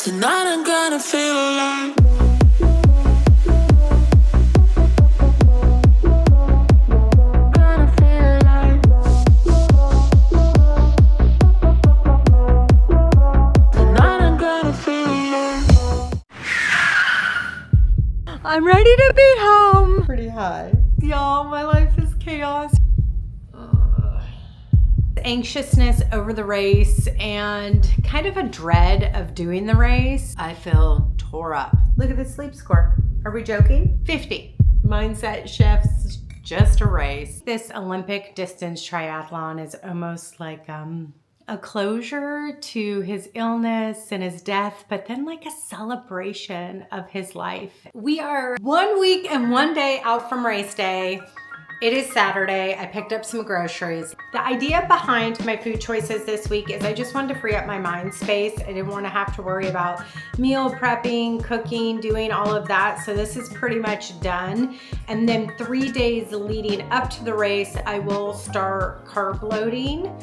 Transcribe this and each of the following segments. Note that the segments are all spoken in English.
Tonight I'm gonna feel alive. I'm ready to be home. Pretty high. Y'all, my life is chaos. Anxiousness over the race and kind of a dread of doing the race. I feel tore up. Look at the sleep score. Are we joking? 50. Mindset shifts, just a race. This Olympic distance triathlon is almost like a closure to his illness and his death, but then like a celebration of his life. We are 1 week and 1 day out from race day. It is Saturday. I picked up some groceries. The idea behind my food choices this week is I just wanted to free up my mind space. I didn't want to have to worry about meal prepping, cooking, doing all of that. So this is pretty much done. And then 3 days leading up to the race, I will start carb loading.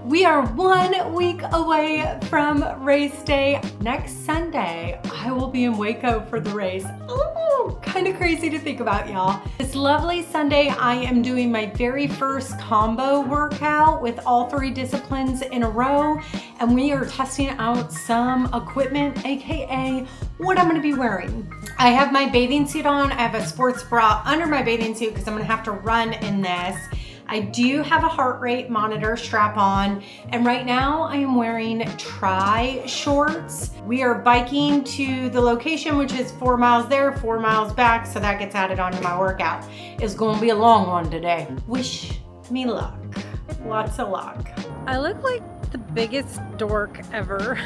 We are 1 week away from race day. Next Sunday, I will be in Waco for the race. Oh, kind of crazy to think about, y'all. This lovely Sunday, I am doing my very first combo workout with all 3 disciplines in a row, and we are testing out some equipment, AKA what I'm gonna be wearing. I have my bathing suit on. I have a sports bra under my bathing suit because I'm gonna have to run in this. I do have a heart rate monitor strap on, and right now I am wearing tri shorts. We are biking to the location, which is 4 miles there, 4 miles back, so that gets added onto my workout. It's gonna be a long one today. Wish me luck, lots of luck. I look like the biggest dork ever.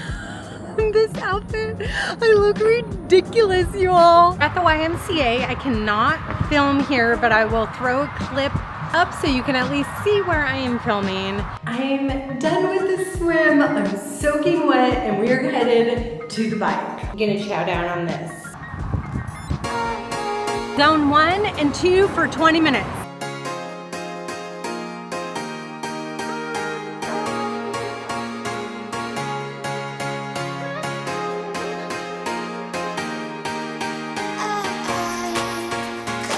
In this outfit, I look ridiculous, you all. At the YMCA, I cannot film here, but I will throw a clip up so you can at least see where I am filming. I'm done with the swim. I'm soaking wet and we are headed to the bike. I'm gonna chow down on this. Zone 1 and 2 for 20 minutes.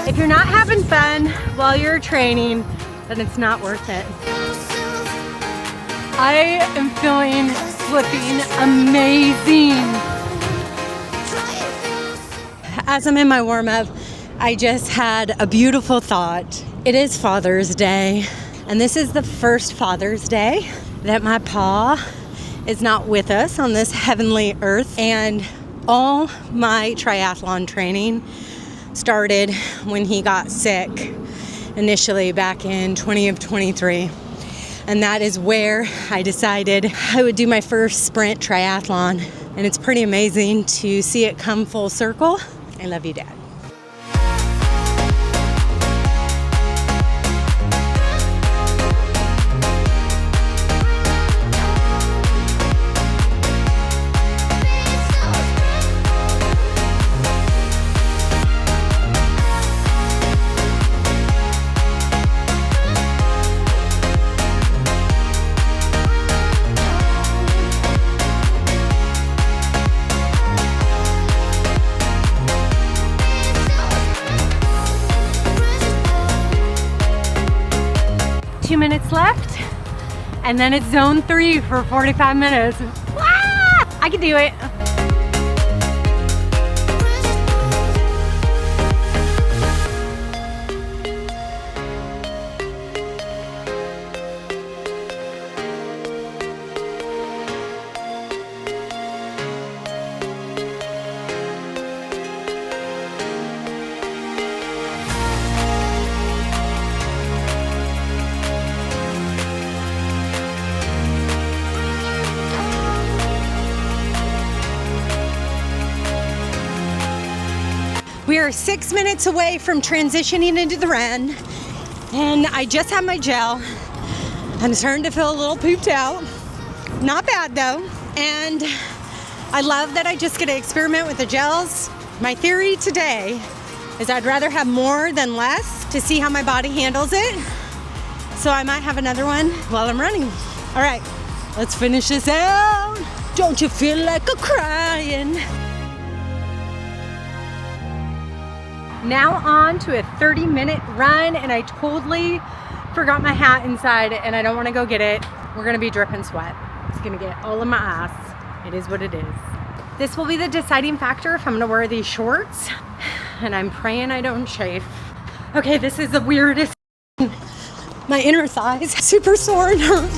If you're not having fun while you're training, then it's not worth it. I am feeling flipping amazing. As I'm in my warm-up, I just had a beautiful thought. It is Father's Day, and this is the first Father's Day that my pa is not with us on this heavenly earth, and all my triathlon training started when he got sick initially back in 2023, and that is where I decided I would do my first sprint triathlon, and it's pretty amazing to see it come full circle. I love you, Dad. Minutes left, and then it's zone 3 for 45 minutes. Ah, I can do it. We are 6 minutes away from transitioning into the run, and I just had my gel. I'm starting to feel a little pooped out. Not bad though, and I love that I just get to experiment with the gels. My theory today is I'd rather have more than less to see how my body handles it. So I might have another one while I'm running. All right, let's finish this out. Don't you feel like a crying? Now on to a 30-minute run, and I totally forgot my hat inside and I don't want to go get it. We're gonna be dripping sweat. It's gonna get all in my ass. It is what it is. This will be the deciding factor if I'm gonna wear these shorts, and I'm praying I don't chafe. Okay, this is the weirdest. My inner thighs super sore and hurt.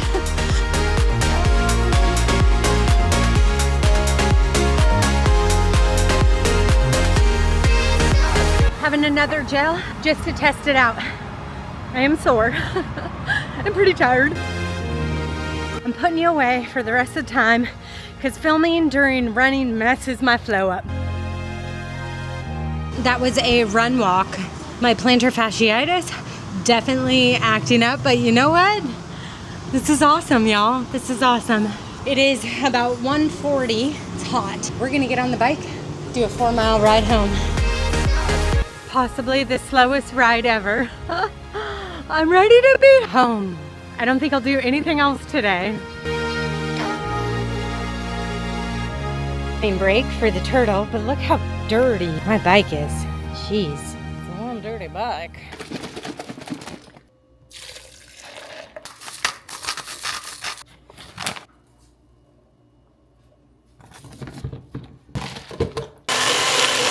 Having another gel just to test it out. I am sore. I'm pretty tired. I'm putting you away for the rest of the time because filming during running messes my flow up. That was a run walk. My plantar fasciitis definitely acting up, but you know what? This is awesome, y'all. This is awesome. It is about 1:40. It's hot. We're gonna get on the bike, do a 4-mile ride home. Possibly the slowest ride ever. I'm ready to be home. I don't think I'll do anything else today. Break for the turtle, but look how dirty my bike is. Jeez, it's a little dirty bike.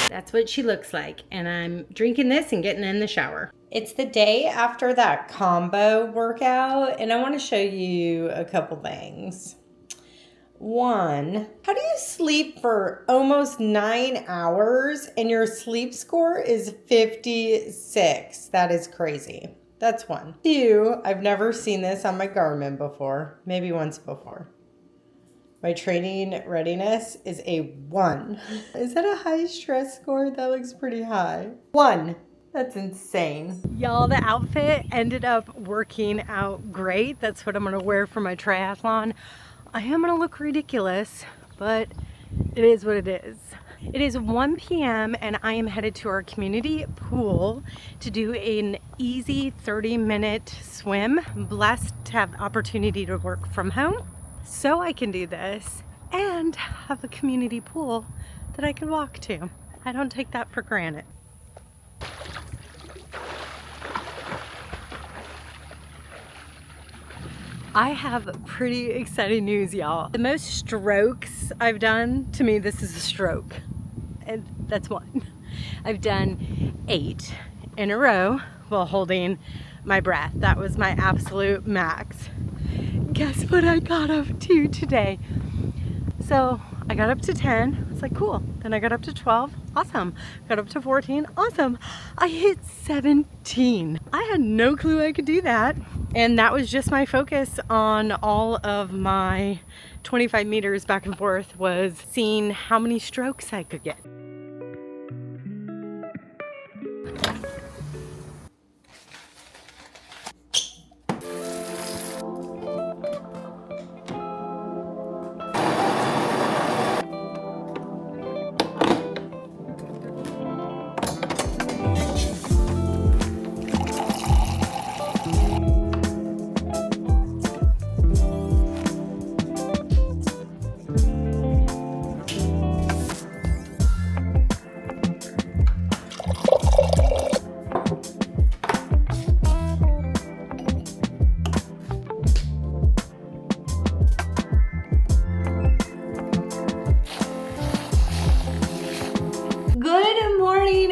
That's what she looks like, and I'm drinking this and getting in the shower. It's the day after that combo workout, and I want to show you a couple things. One, how do you sleep for almost 9 hours and your sleep score is 56? That is crazy. That's one. Two, I've never seen this on my Garmin before, maybe once before. My training readiness is a 1. Is that a high stress score? That looks pretty high. 1. That's insane. Y'all, the outfit ended up working out great. That's what I'm gonna wear for my triathlon. I am gonna look ridiculous, but it is what it is. It is 1 p.m. and I am headed to our community pool to do an easy 30-minute swim. I'm blessed to have the opportunity to work from home, so I can do this and have a community pool that I can walk to. I don't take that for granted. I have pretty exciting news, y'all. The most strokes I've done, to me, this is a stroke. And that's 1. I've done 8 in a row while holding my breath. That was my absolute max. Guess what I got up to today? So I got up to 10. It's like, cool. Then I got up to 12. Awesome. Got up to 14. Awesome. I hit 17. I had no clue I could do that. And that was just my focus on all of my 25 meters back and forth, was seeing how many strokes I could get.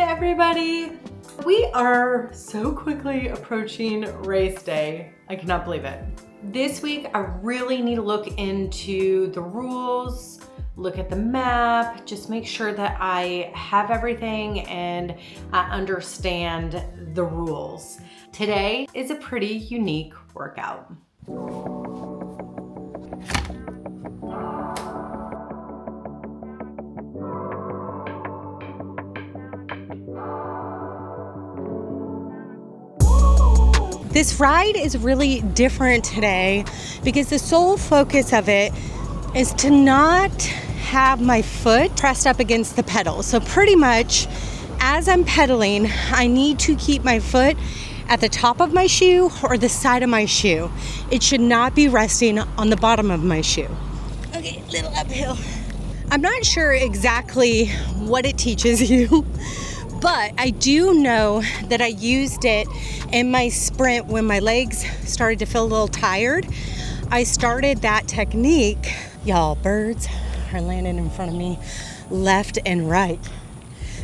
Everybody, we are so quickly approaching race day. I cannot believe it. This week, I really need to look into the rules, look at the map, just make sure that I have everything and I understand the rules. Today is a pretty unique workout. This ride is really different today because the sole focus of it is to not have my foot pressed up against the pedal. So pretty much as I'm pedaling, I need to keep my foot at the top of my shoe or the side of my shoe. It should not be resting on the bottom of my shoe. Okay, little uphill. I'm not sure exactly what it teaches you, but I do know that I used it in my sprint when my legs started to feel a little tired. I started that technique. Y'all, birds are landing in front of me left and right.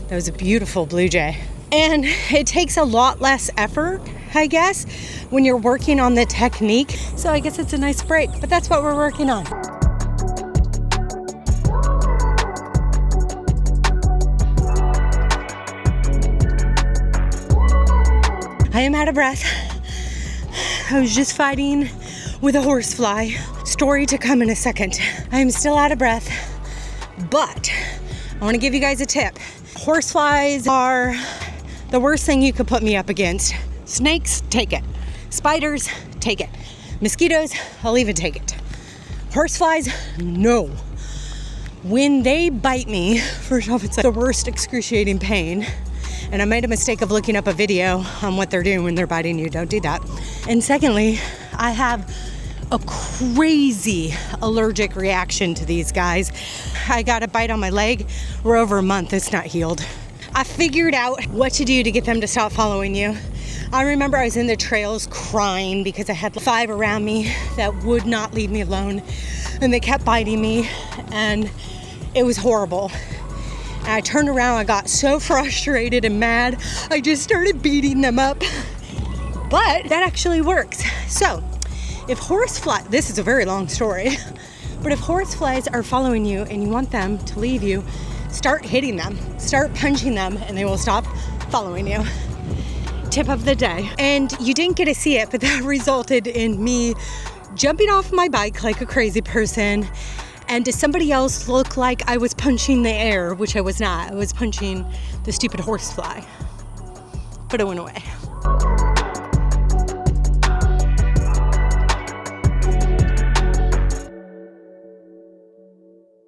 That was a beautiful blue jay. And it takes a lot less effort, I guess, when you're working on the technique. So I guess it's a nice break, but that's what we're working on. I am out of breath. I was just fighting with a horsefly. Story to come in a second. I am still out of breath, but I want to give you guys a tip. Horseflies are the worst thing you could put me up against. Snakes, take it. Spiders, take it. Mosquitoes, I'll even take it. Horseflies, no. When they bite me, first off, it's like the worst excruciating pain. And I made a mistake of looking up a video on what they're doing when they're biting you. Don't do that. And secondly, I have a crazy allergic reaction to these guys. I got a bite on my leg. We're over a month. It's not healed. I figured out what to do to get them to stop following you. I remember I was in the trails crying because I had 5 around me that would not leave me alone. And they kept biting me. And it was horrible. And I turned around, I got so frustrated and mad, I just started beating them up. But that actually works. So, if horseflies, this is a very long story, but if horseflies are following you and you want them to leave you, start hitting them, start punching them, and they will stop following you. Tip of the day. And you didn't get to see it, but that resulted in me jumping off my bike like a crazy person. And to somebody else look like I was punching the air, which I was not. I was punching the stupid horsefly. But it went away.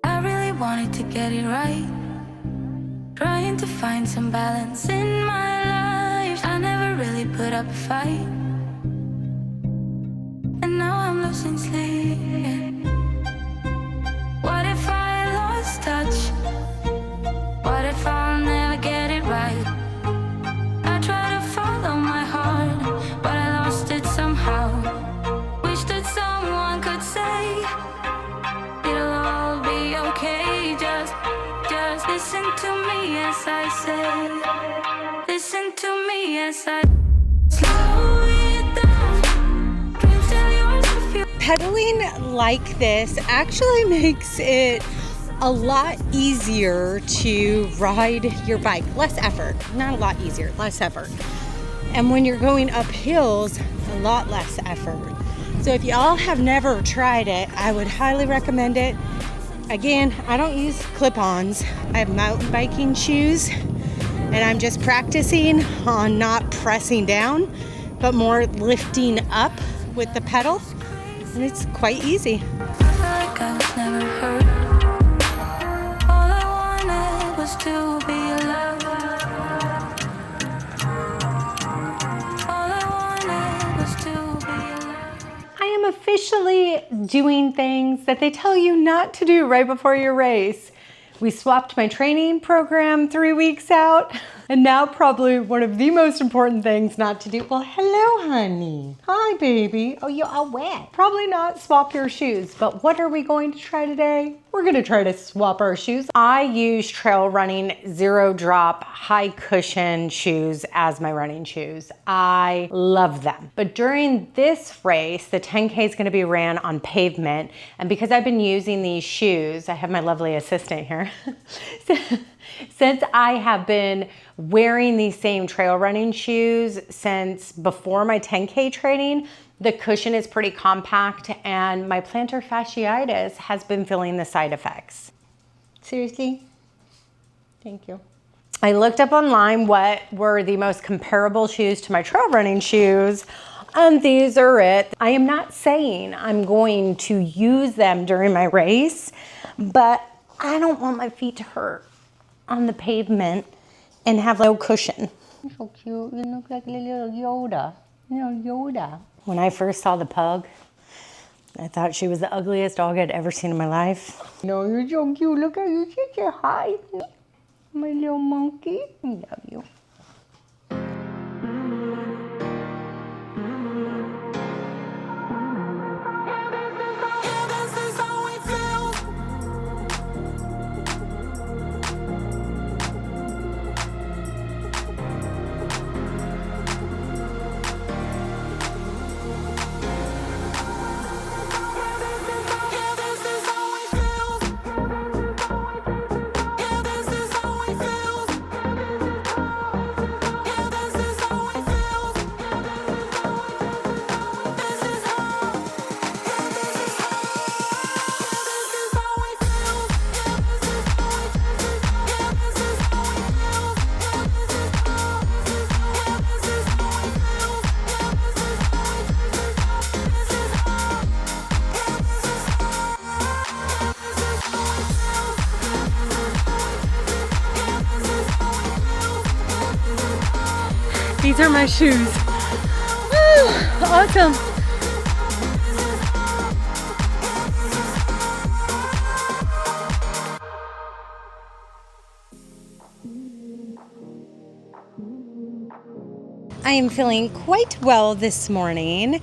I really wanted to get it right. Trying to find some balance in my life. I never really put up a fight. And now I'm losing sleep. What if I lost touch? What if I'll never get it right? I try to follow my heart, but I lost it somehow. Wish that someone could say it'll all be okay. Just listen to me as I say. Listen to me as I slow it down. Dreams still yours if you. Pedaling like this actually makes it a lot easier to ride your bike. Less effort. Not a lot easier, less effort. And when you're going up hills, a lot less effort. So if y'all have never tried it, I would highly recommend it. Again, I don't use clip-ons. I have mountain biking shoes, and I'm just practicing on not pressing down, but more lifting up with the pedal. And it's quite easy. I feel like I was never hurt. All I wanted was to be loved. All I wanted was to be loved. I am officially doing things that they tell you not to do right before your race. We swapped my training program 3 weeks out, and now probably one of the most important things not to do. Well, hello, honey. Hi, baby. Oh, you're all wet. Probably not swap your shoes, but what are we going to try today? We're gonna try to swap our shoes. I use trail running 0 drop high cushion shoes as my running shoes. I love them. But during this race, the 10K is gonna be ran on pavement. And because I've been using these shoes, I have my lovely assistant here. Since I have been wearing these same trail running shoes since before my 10K training, the cushion is pretty compact and my plantar fasciitis has been feeling the side effects. Seriously? Thank you. I looked up online what were the most comparable shoes to my trail running shoes, and these are it. I am not saying I'm going to use them during my race, but I don't want my feet to hurt on the pavement and have no cushion. You're so cute. You look like a little Yoda. Little Yoda. When I first saw the pug, I thought she was the ugliest dog I'd ever seen in my life. No, you're so cute. Look how you sit your hi. My little monkey. I love you. These are my shoes. Woo, awesome. I am feeling quite well this morning.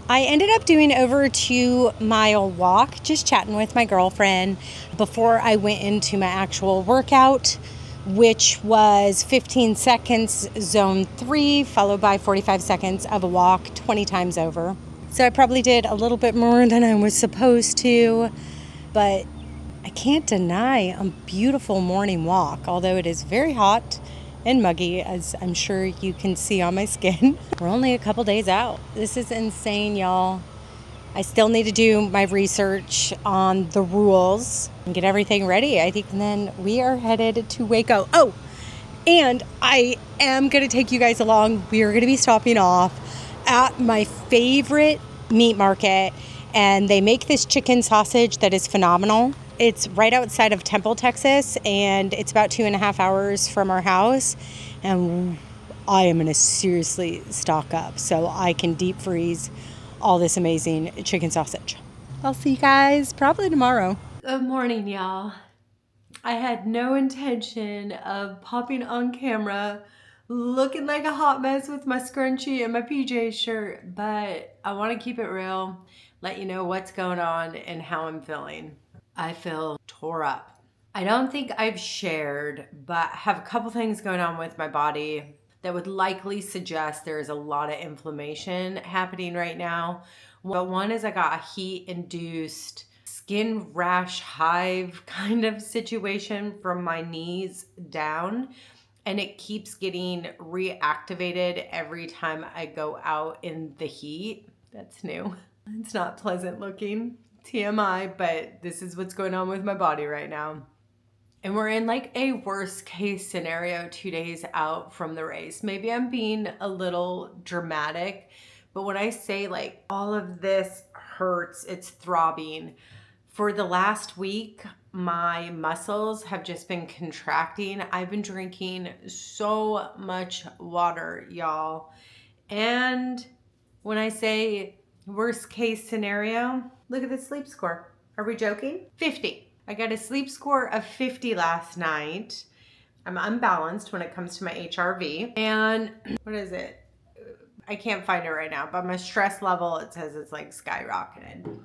I ended up doing over a 2-mile walk, just chatting with my girlfriend before I went into my actual workout, which was 15 seconds zone 3, followed by 45 seconds of a walk 20 times over. So I probably did a little bit more than I was supposed to, but I can't deny a beautiful morning walk, although it is very hot and muggy, as I'm sure you can see on my skin. We're only a couple days out. This is insane, y'all. I still need to do my research on the rules and get everything ready, I think, and then we are headed to Waco. Oh, and I am going to take you guys along. We are going to be stopping off at my favorite meat market, and they make this chicken sausage that is phenomenal. It's right outside of Temple, Texas, and it's about 2.5 hours from our house, and I am going to seriously stock up so I can deep freeze all this amazing chicken sausage. I'll see you guys probably tomorrow. Good morning, y'all. I had no intention of popping on camera looking like a hot mess with my scrunchie and my PJ shirt, but I want to keep it real, let you know what's going on and how I'm feeling. I feel tore up. I don't think I've shared, but have a couple things going on with my body that would likely suggest there's a lot of inflammation happening right now. But one is I got a heat-induced skin rash hive kind of situation from my knees down, and it keeps getting reactivated every time I go out in the heat. That's new. It's not pleasant looking. TMI, but this is what's going on with my body right now. And we're in like a worst case scenario 2 days out from the race. Maybe I'm being a little dramatic, but when I say like all of this hurts, it's throbbing. For the last week, my muscles have just been contracting. I've been drinking so much water, y'all. And when I say worst case scenario, look at the sleep score. Are we joking? 50. I got a sleep score of 50 last night. I'm unbalanced when it comes to my HRV. And what is it? I can't find it right now, but my stress level, it says it's like skyrocketed.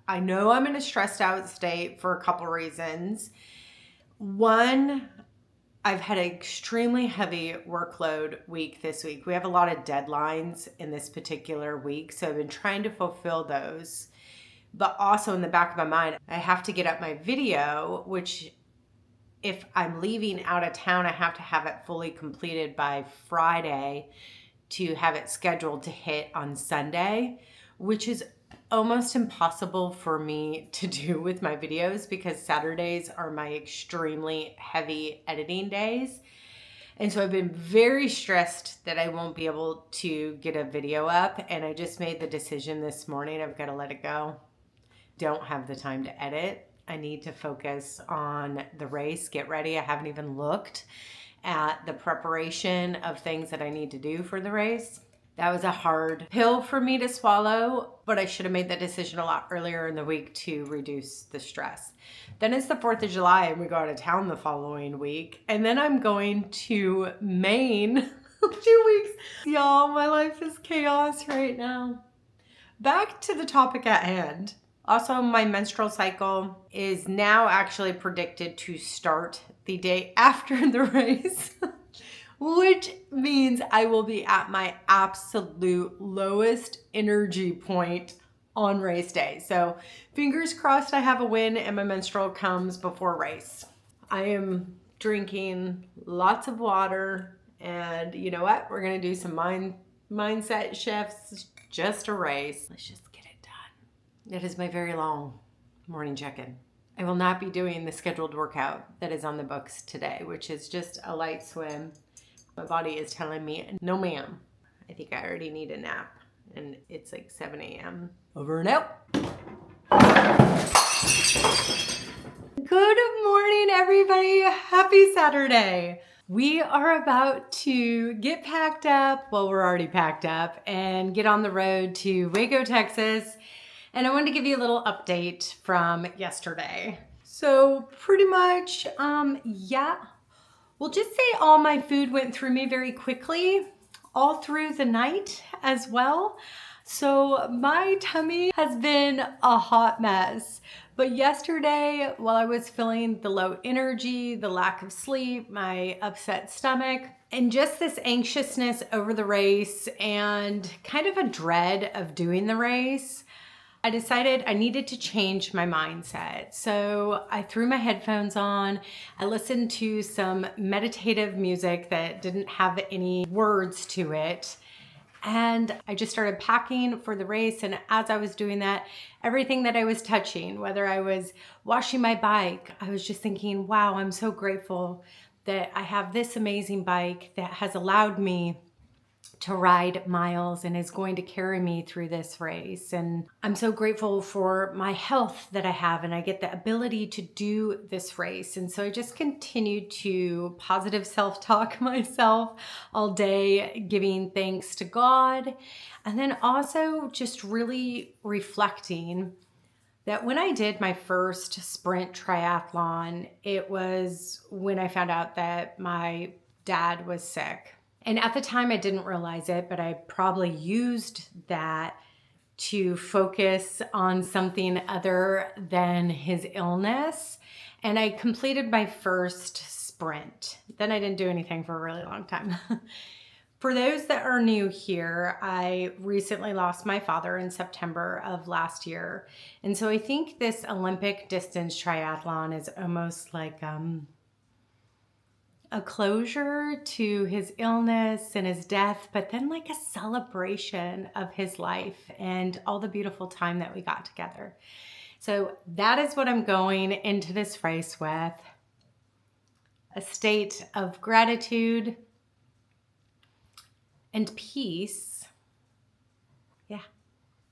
I know I'm in a stressed out state for a couple reasons. One, I've had an extremely heavy workload week this week. We have a lot of deadlines in this particular week, so I've been trying to fulfill those. But also in the back of my mind, I have to get up my video, which if I'm leaving out of town, I have to have it fully completed by Friday to have it scheduled to hit on Sunday, which is almost impossible for me to do with my videos because Saturdays are my extremely heavy editing days. And so I've been very stressed that I won't be able to get a video up. And I just made the decision this morning, I've got to let it go. Don't have the time to edit. I need to focus on the race, get ready. I haven't even looked at the preparation of things that I need to do for the race. That was a hard pill for me to swallow, but I should have made that decision a lot earlier in the week to reduce the stress. Then it's the 4th of July and we go out of town the following week. And then I'm going to Maine 2 weeks. Y'all, my life is chaos right now. Back to the topic at hand. Also, my menstrual cycle is now actually predicted to start the day after the race. Which means I will be at my absolute lowest energy point on race day. So fingers crossed I have a win and my menstrual comes before race. I am drinking lots of water, and you know what? We're gonna do some mindset shifts just a race. Let's just get it done. It is my very long morning check-in. I will not be doing the scheduled workout that is on the books today, which is just a light swim. My body is telling me, no ma'am. I think I already need a nap. And it's like 7 a.m. Over and out. Good morning, everybody. Happy Saturday. We are about to get packed up. Well, we're already packed up and get on the road to Waco, Texas. And I wanted to give you a little update from yesterday. So pretty much, we'll just say all my food went through me very quickly, all through the night as well. So my tummy has been a hot mess. But yesterday, while I was feeling the low energy, the lack of sleep, my upset stomach, and just this anxiousness over the race and kind of a dread of doing the race, I decided I needed to change my mindset. So I threw my headphones on. I listened to some meditative music that didn't have any words to it. And I just started packing for the race. And as I was doing that, everything that I was touching, whether I was washing my bike, I was just thinking, wow, I'm so grateful that I have this amazing bike that has allowed me to ride miles and is going to carry me through this race. And I'm so grateful for my health that I have, and I get the ability to do this race. And so I just continued to positive self-talk myself all day, giving thanks to God. And then also just really reflecting that when I did my first sprint triathlon, it was when I found out that my dad was sick. And at the time I didn't realize it, but I probably used that to focus on something other than his illness. And I completed my first sprint. Then I didn't do anything for a really long time. For those that are new here, I recently lost my father in September of last year. And so I think this Olympic distance triathlon is almost like a closure to his illness and his death, but then like a celebration of his life and all the beautiful time that we got together. So that is what I'm going into this race with. A state of gratitude and peace. Yeah,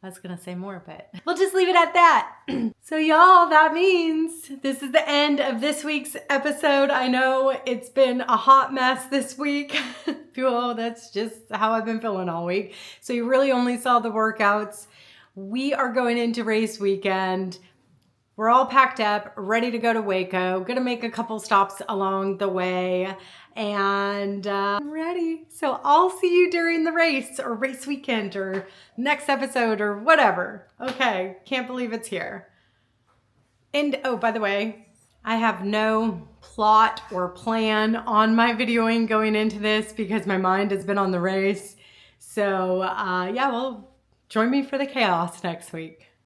I was gonna say more, but we'll just leave it at that. So y'all, that means this is the end of this week's episode. I know it's been a hot mess this week. Well, that's just how I've been feeling all week. So you really only saw the workouts. We are going into race weekend. We're all packed up, ready to go to Waco. Gonna make a couple stops along the way, and I'm ready. So I'll see you during the race or race weekend or next episode or whatever. Okay, can't believe it's here. And oh, by the way, I have no plot or plan on my videoing going into this because my mind has been on the race. So yeah, well, join me for the chaos next week.